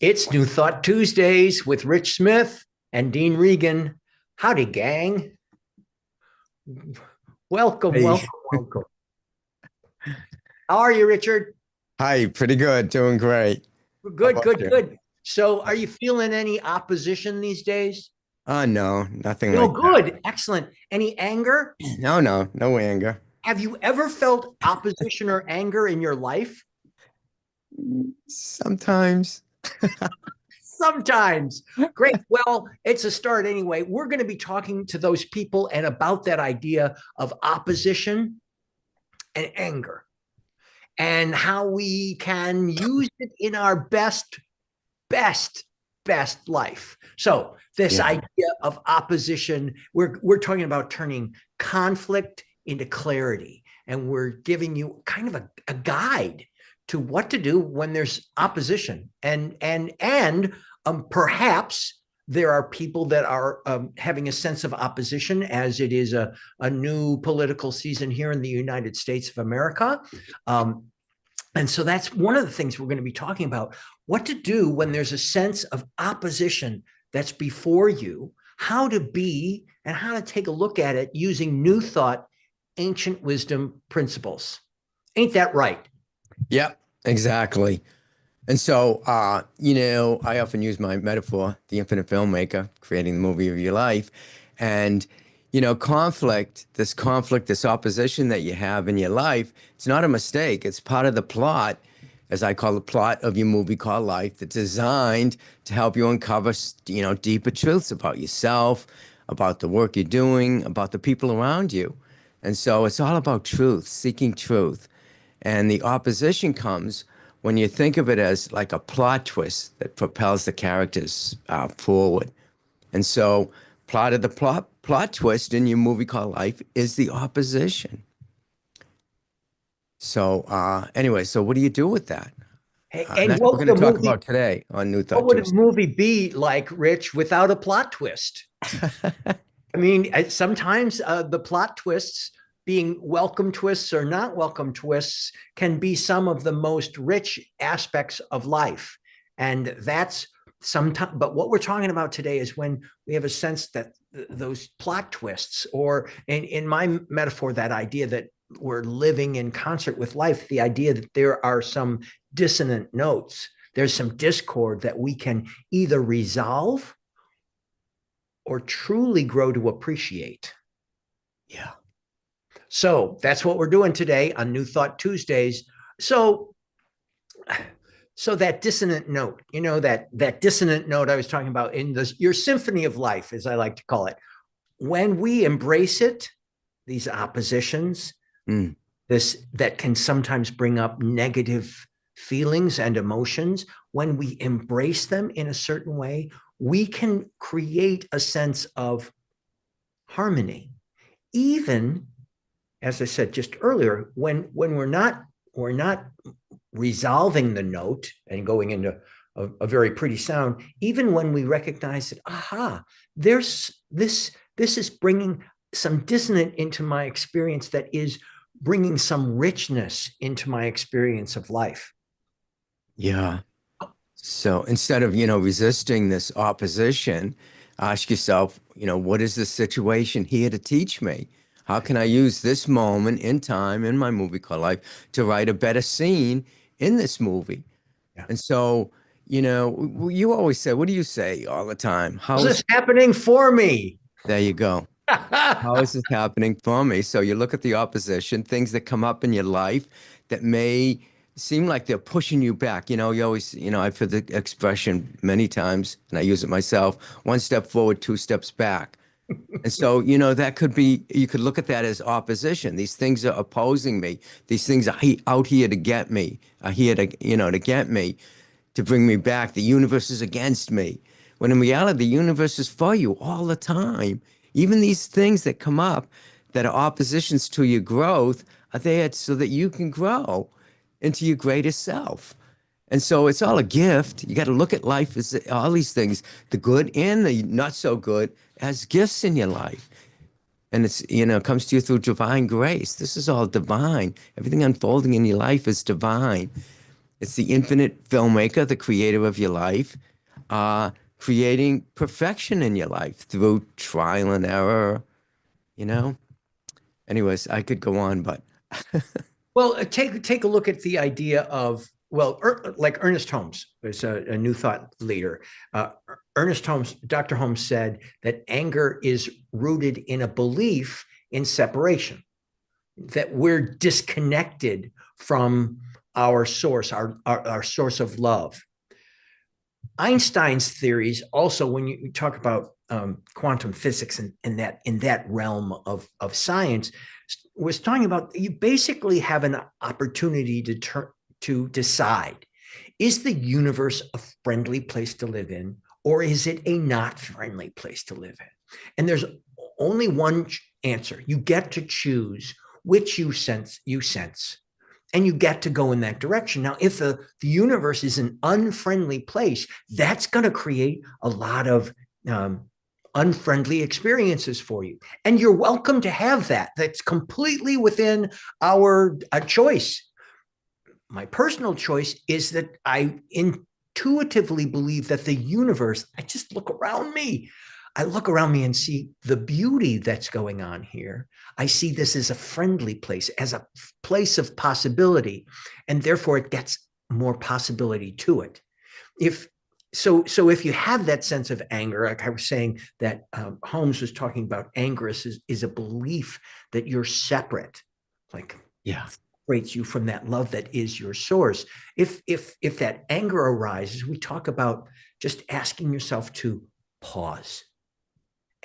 It's New Thought Tuesdays with Rich Smith and Dean Regan. Howdy, gang. Welcome, Hey, welcome, welcome. How are you, Richard? hi, pretty good, doing great. How Good, about good, you? good. So, are you feeling any opposition these days? No, nothing No, like that. good, excellent. Any anger? No anger. Have you ever felt opposition or anger in your life? Sometimes. Sometimes. Great. Well, it's a start anyway. We're going to be talking to those people and about that idea of opposition and anger, and how we can use it in our best best life. So this Yeah, idea of opposition, we're talking about turning conflict into clarity, and we're giving you kind of a guide to what to do when there's opposition, and perhaps there are people that are having a sense of opposition, as it is a new political season here in the United States of America. Um, and so that's one of the things we're going to be talking about: what to do when there's a sense of opposition that's before you, how to be and how to take a look at it using new thought, ancient wisdom principles. Ain't that right? yep, exactly. And so, I often use my metaphor, the infinite filmmaker, creating the movie of your life. And, conflict, this opposition that you have in your life, it's not a mistake. It's part of the plot, as I call the plot of your movie called Life, that's designed to help you uncover, deeper truths about yourself, about the work you're doing, about the people around you. And so it's all about truth, seeking truth. And the opposition comes when you think of it as like a plot twist that propels the characters forward. And so, plot of the plot twist in your movie called Life is the opposition. So, anyway, so what do you do with that? And And that's what we're what going would to a talk movie about today on New what Thought would a Tuesday. movie be like, Rich, without a plot twist? I mean, sometimes the plot twists, being welcome twists or not welcome twists, can be some of the most rich aspects of life. And that's sometimes, but what we're talking about today is when we have a sense that those plot twists, or in my metaphor, that idea that we're living in concert with life, the idea that there are some dissonant notes, there's some discord that we can either resolve or truly grow to appreciate. Yeah. So that's what we're doing today on New Thought Tuesdays. So, so that dissonant note, that dissonant note I was talking about in this, your symphony of life, as I like to call it, when we embrace it, these oppositions, Mm. this that can sometimes bring up negative feelings and emotions, when we embrace them in a certain way, we can create a sense of harmony, even, as I said just earlier, when we're not resolving the note and going into a very pretty sound, even when we recognize that, aha, there's this is bringing some dissonant into my experience, that is bringing some richness into my experience of life. Yeah. So instead of, resisting this opposition, ask yourself, what is the situation here to teach me? How can I use this moment in time in my movie called Life to write a better scene in this movie? Yeah. And so, you always say, what do you say all the time? How's this happening for me? There you go. How is this happening for me? So you look at the opposition, things that come up in your life that may seem like they're pushing you back. You always, I've heard the expression many times, and I use it myself: one step forward, two steps back. And so, that could be, you could look at that as opposition. These things are opposing me. These things are out here to get me, are here to, to get me, to bring me back. The universe is against me. When in reality, the universe is for you all the time. Even these things that come up that are oppositions to your growth are there so that you can grow into your greatest self. And so it's all a gift. You got to look at life as all these things, the good and the not so good, as gifts in your life. And it's, it comes to you through divine grace. This is all divine. Everything unfolding in your life is divine. It's the infinite filmmaker, the creator of your life, creating perfection in your life through trial and error, you know? Anyways, I could go on, but Well, take a look at the idea of, well, like Ernest Holmes is a New Thought leader. Ernest Holmes, Dr. Holmes said that anger is rooted in a belief in separation, that we're disconnected from our source, our source of love. Einstein's theories also, when you talk about quantum physics and in that realm of science, was talking about you basically have an opportunity to decide, is the universe a friendly place to live in, or is it a not friendly place to live in? And there's only one answer. You get to choose which you sense, and you get to go in that direction. Now, if the universe is an unfriendly place, that's going to create a lot of unfriendly experiences for you. And you're welcome to have that. That's completely within our choice. My personal choice is that I intuitively believe that the universe, I just look around me. I look around me and see the beauty that's going on here. I see this as a friendly place, as a place of possibility, and therefore it gets more possibility to it. If you have that sense of anger, like I was saying that Holmes was talking about, anger is a belief that you're separate, like separates you from that love that is your source. If that anger arises, we talk about just asking yourself to pause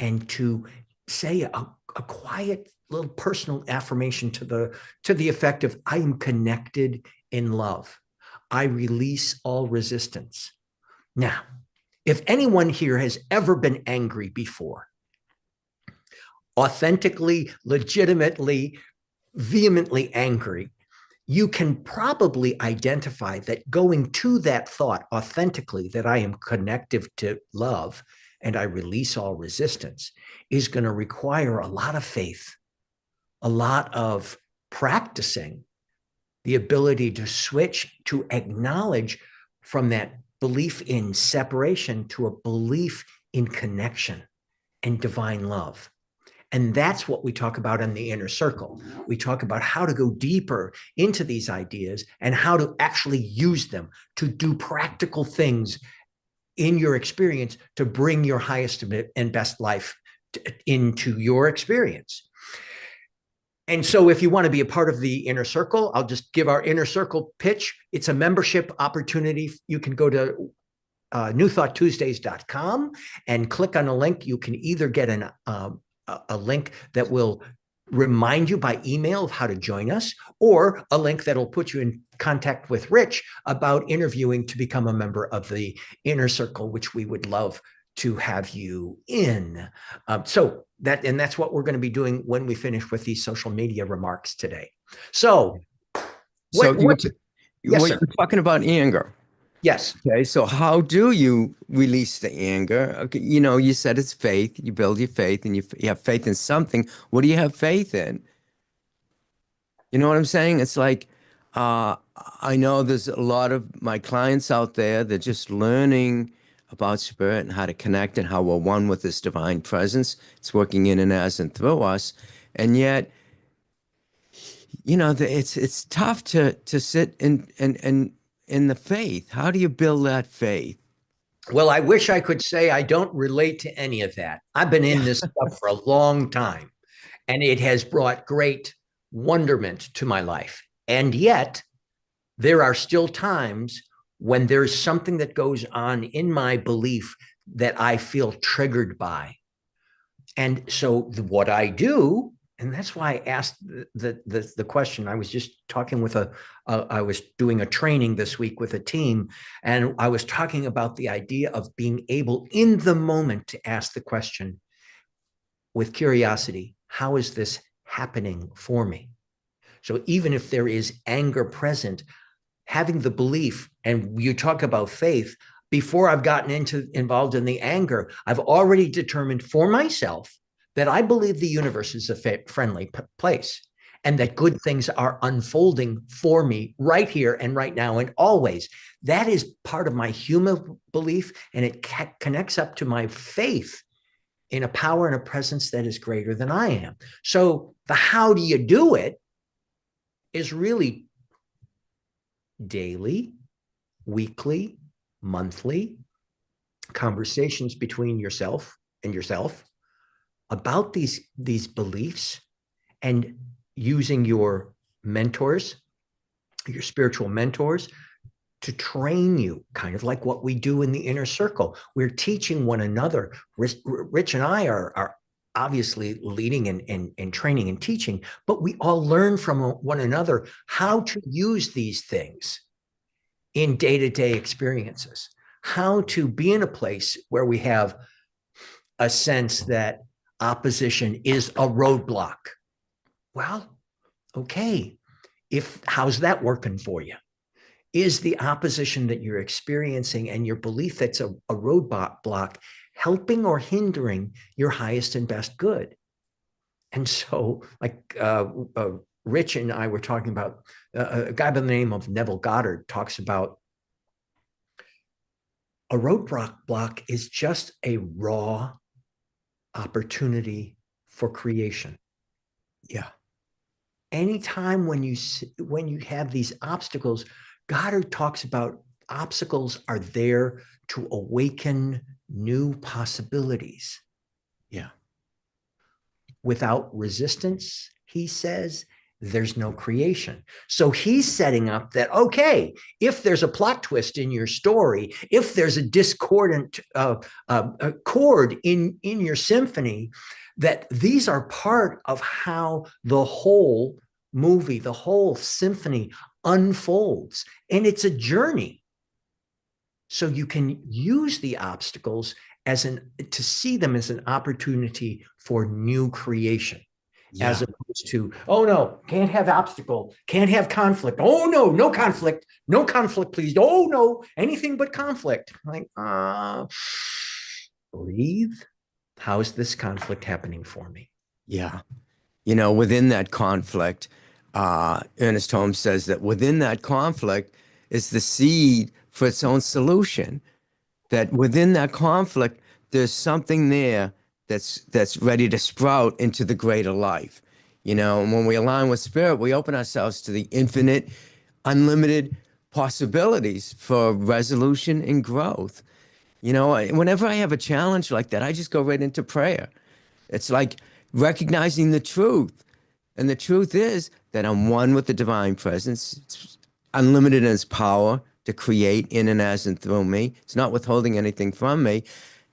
and to say a quiet little personal affirmation to the effect of, I am connected in love. I release all resistance. Now, if anyone here has ever been angry before, authentically, legitimately, vehemently angry, you can probably identify that going to that thought authentically, that I am connected to love and I release all resistance, is going to require a lot of faith, a lot of practicing the ability to switch, to acknowledge from that belief in separation to a belief in connection and divine love. And that's what we talk about in the inner circle. We talk about how to go deeper into these ideas and how to actually use them to do practical things in your experience to bring your highest and best life into your experience. And so if you want to be a part of the inner circle, I'll just give our inner circle pitch. It's a membership opportunity. You can go to newthoughttuesdays.com and click on a link. You can either get a link that will remind you by email of how to join us, or a link that'll put you in contact with Rich about interviewing to become a member of the inner circle, which we would love to have you in. So that's what we're going to be doing when we finish with these social media remarks today. So you're talking about anger. Yes. Okay, so how do you release the anger? Okay, you said it's faith. You build your faith, and you have faith in something. What do you have faith in? You know what I'm saying? It's like, I know there's a lot of my clients out there, they're just learning about spirit and how to connect and how we're one with this divine presence. It's working in and as and through us. And yet, it's tough to sit in the faith. How do you build that faith? Well, I wish I could say I don't relate to any of that. I've been in this stuff for a long time, and it has brought great wonderment to my life. And yet, there are still times when there's something that goes on in my belief that I feel triggered by. And so what I do, and that's why I asked the question. I was just talking with I was doing a training this week with a team, and I was talking about the idea of being able in the moment to ask the question with curiosity, how is this happening for me? So even if there is anger present, having the belief, and you talk about faith, before I've gotten involved in the anger, I've already determined for myself that I believe the universe is a friendly place. and that good things are unfolding for me right here and right now and always. That is part of my human belief, and it connects up to my faith in a power and a presence that is greater than I am. So the how do you do it is really daily, weekly, monthly conversations between yourself and yourself about these beliefs, and using your mentors, your spiritual mentors, to train you, kind of like what we do in the inner circle. We're teaching one another. Rich and I are obviously leading and training and teaching, but we all learn from one another how to use these things in day-to-day experiences, how to be in a place where we have a sense that opposition is a roadblock. Well, okay, how's that working for you? Is the opposition that you're experiencing and your belief that's a roadblock helping or hindering your highest and best good? And so, like Rich and I were talking about, a guy by the name of Neville Goddard talks about a roadblock is just a raw opportunity for creation. Yeah. Anytime when you have these obstacles, Goddard talks about obstacles are there to awaken new possibilities. Yeah. Without resistance, he says, there's no creation. So he's setting up that, okay, if there's a plot twist in your story, if there's a discordant chord in your symphony, that these are part of how the whole movie, the whole symphony unfolds. And it's a journey. So you can use the obstacles to see them as an opportunity for new creation. Yeah. As opposed to, oh no, can't have obstacle, can't have conflict. Oh no, no conflict, please. Oh no, anything but conflict. Like, breathe. How's this conflict happening for me? Yeah. You know, within that conflict, Ernest Holmes says that within that conflict is the seed for its own solution. That within that conflict, there's something there that's ready to sprout into the greater life. You know, and when we align with spirit, we open ourselves to the infinite, unlimited possibilities for resolution and growth. You know, whenever I have a challenge like that, I just go right into prayer. It's like recognizing the truth. And the truth is that I'm one with the divine presence. It's unlimited in its power to create in and as and through me. It's not withholding anything from me.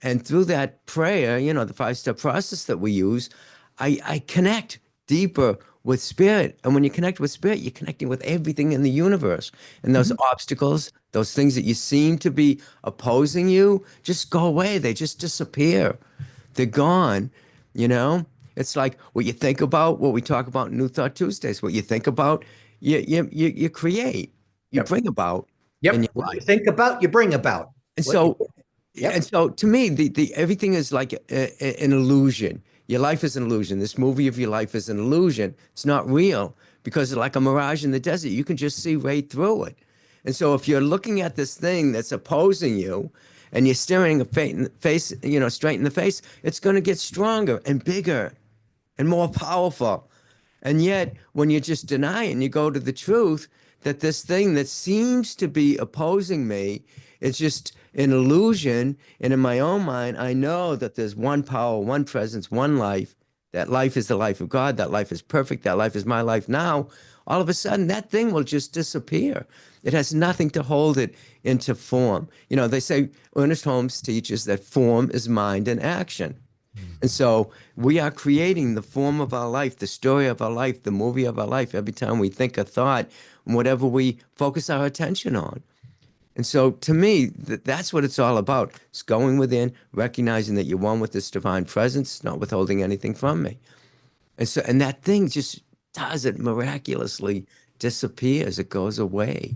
And through that prayer, you know, the 5-step process that we use, I connect deeper with spirit. And when you connect with spirit, you're connecting with everything in the universe. And those obstacles, those things that you seem to be opposing you, just go away. They just disappear. They're gone, you know? It's like what you think about, what we talk about in New Thought Tuesdays. What you think about, you create, you bring about in your What you life. think about, you bring about. And so, and so to me, the everything is like an illusion. Your life is an illusion. This movie of your life is an illusion. It's not real because it's like a mirage in the desert. You can just see right through it. And so if you're looking at this thing that's opposing you and you're staring a face, you know, straight in the face, it's going to get stronger and bigger and more powerful. And yet, when you just deny it and you go to the truth that this thing that seems to be opposing me, it's just an illusion. And in my own mind, I know that there's one power, one presence, one life. That life is the life of God. That life is perfect. That life is my life now. All of a sudden, that thing will just disappear. It has nothing to hold it into form. You know, they say, Ernest Holmes teaches that form is mind and action. And so we are creating the form of our life, the story of our life, the movie of our life every time we think a thought, whatever we focus our attention on. And so to me, that's what it's all about. It's going within, recognizing that you're one with this divine presence, not withholding anything from me. And so, and that thing just does it miraculously, disappears. It goes away,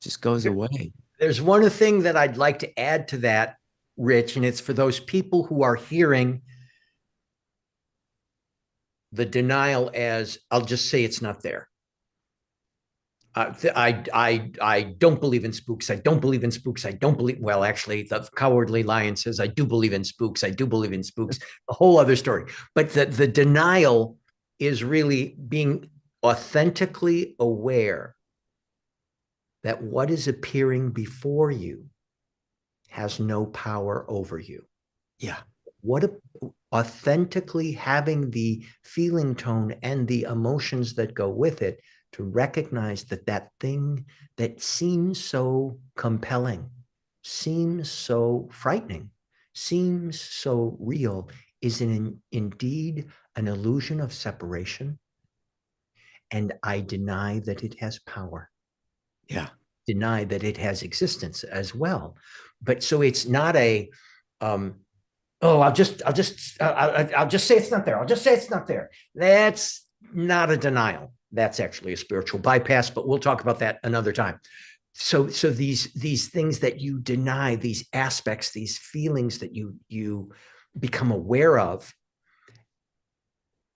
just goes away. There's one thing that I'd like to add to that, Rich, and it's for those people who are hearing the denial as, I'll just say it's not there. I don't believe in spooks. I don't believe in spooks. I don't believe. Well, actually, the Cowardly Lion says I do believe in spooks. I do believe in spooks. A whole other story. But the denial is really being authentically aware that what is appearing before you has no power over you. Yeah. Authentically having the feeling tone and the emotions that go with it, to recognize that that thing that seems so compelling, seems so frightening, seems so real, is indeed an illusion of separation. And I deny that it has power. Yeah. Deny that it has existence as well. But so it's not a, I'll just say it's not there. I'll just say it's not there. That's not a denial. That's actually a spiritual bypass, but we'll talk about that another time. So these things that you deny, these aspects, these feelings that you become aware of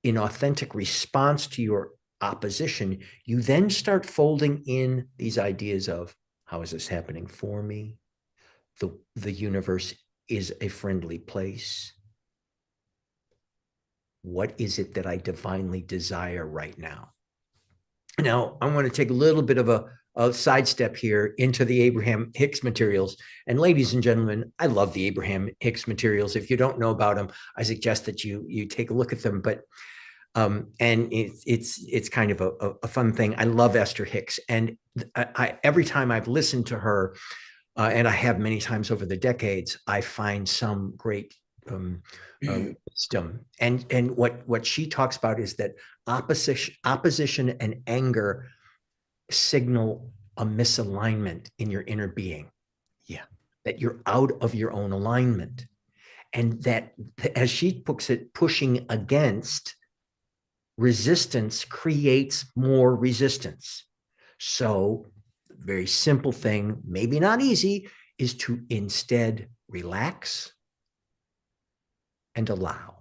in authentic response to your opposition, you then start folding in these ideas of, how is this happening for me? The universe is a friendly place. What is it that I divinely desire right now? Now, I want to take a little bit of a sidestep here into the Abraham-Hicks materials. And ladies and gentlemen, I love the Abraham-Hicks materials. If you don't know about them, I suggest that you take a look at them. But and it's kind of a fun thing. I love Esther Hicks, and every time I've listened to her, and I have many times over the decades, I find some great wisdom. And what she talks about is that opposition and anger signal a misalignment in your inner being. Yeah. That you're out of your own alignment. And that, as she puts it, pushing against resistance creates more resistance. So, very simple thing, maybe not easy, is to instead relax and allow.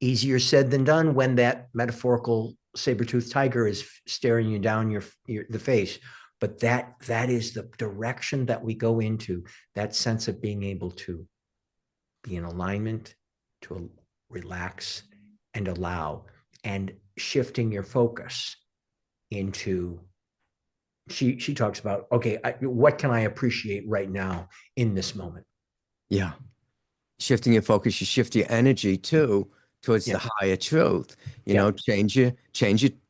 Easier said than done when that metaphorical saber-toothed tiger is staring you down the face. But that is the direction that we go into, that sense of being able to be in alignment, to relax and allow, and shifting your focus into, she talks about, okay, what can I appreciate right now in this moment? Yeah. Shifting your focus, you shift your energy too towards the higher truth. You know, change your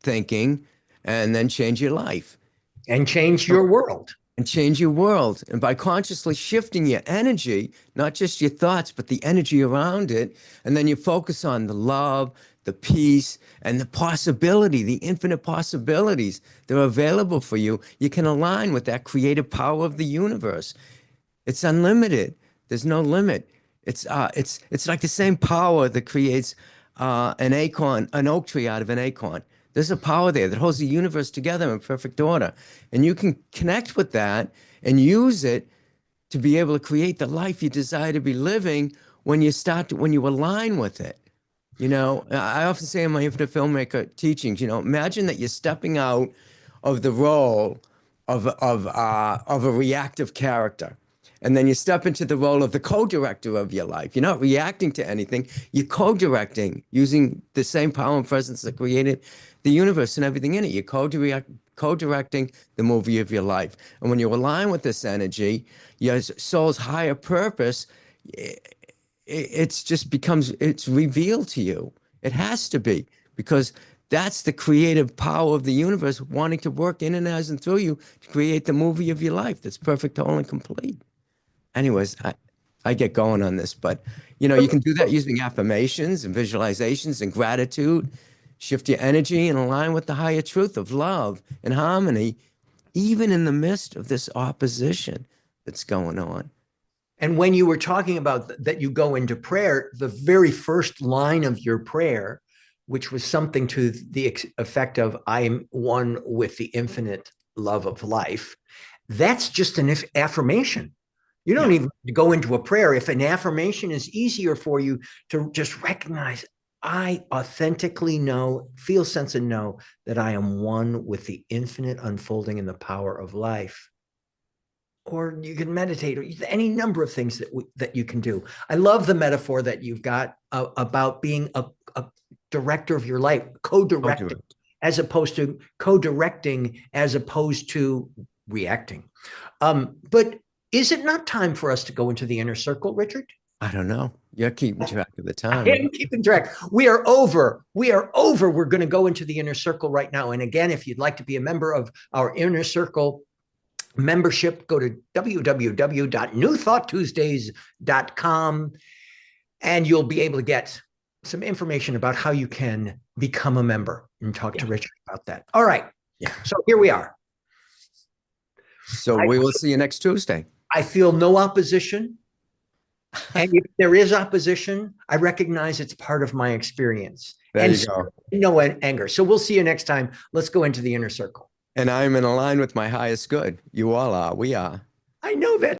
thinking, and then change your life. And change your world. And change your world. And by consciously shifting your energy, not just your thoughts, but the energy around it, and then you focus on the love, the peace, and the possibility, the infinite possibilities that are available for you, you can align with that creative power of the universe. It's unlimited. There's no limit. It's like the same power that creates an oak tree out of an acorn. There's a power there that holds the universe together in perfect order. And you can connect with that and use it to be able to create the life you desire to be living when you align with it. You know, I often say in my Infinite Filmmaker teachings, you know, imagine that you're stepping out of the role of a reactive character. And then you step into the role of the co-director of your life. You're not reacting to anything. You're co-directing using the same power and presence that created the universe and everything in it. You're co-directing the movie of your life. And when you align with this energy, your soul's higher purpose, it's revealed to you. It has to be, because that's the creative power of the universe wanting to work in and as and through you to create the movie of your life that's perfect, whole, and complete. Anyways, I get going on this, but you know, you can do that using affirmations and visualizations and gratitude. Shift your energy and align with the higher truth of love and harmony, even in the midst of this opposition that's going on. And when you were talking about that, you go into prayer, the very first line of your prayer, which was something to the effect of, I am one with the infinite love of life, that's just an affirmation. You don't even go into a prayer. If an affirmation is easier for you to just recognize, I authentically know, feel, sense, and know that I am one with the infinite unfolding and the power of life. Or you can meditate, or any number of things that you can do. I love the metaphor that you've got about being a director of your life, co-directing, as opposed to co-directing, as opposed to reacting. But is it not time for us to go into the inner circle, Richard? I don't know. You're keeping track of the I time. am keeping track. We are over. We are over. We're going to go into the inner circle right now. And again, if you'd like to be a member of our inner circle membership, go to www.newthoughttuesdays.com and you'll be able to get some information about how you can become a member and talk to Richard about that. All right. Yeah. So here we are. So we will see you next Tuesday. I feel no opposition. And if there is opposition, I recognize it's part of my experience. There you go. No anger. So we'll see you next time. Let's go into the inner circle. And I'm in line with my highest good. You all are. We are. I know that.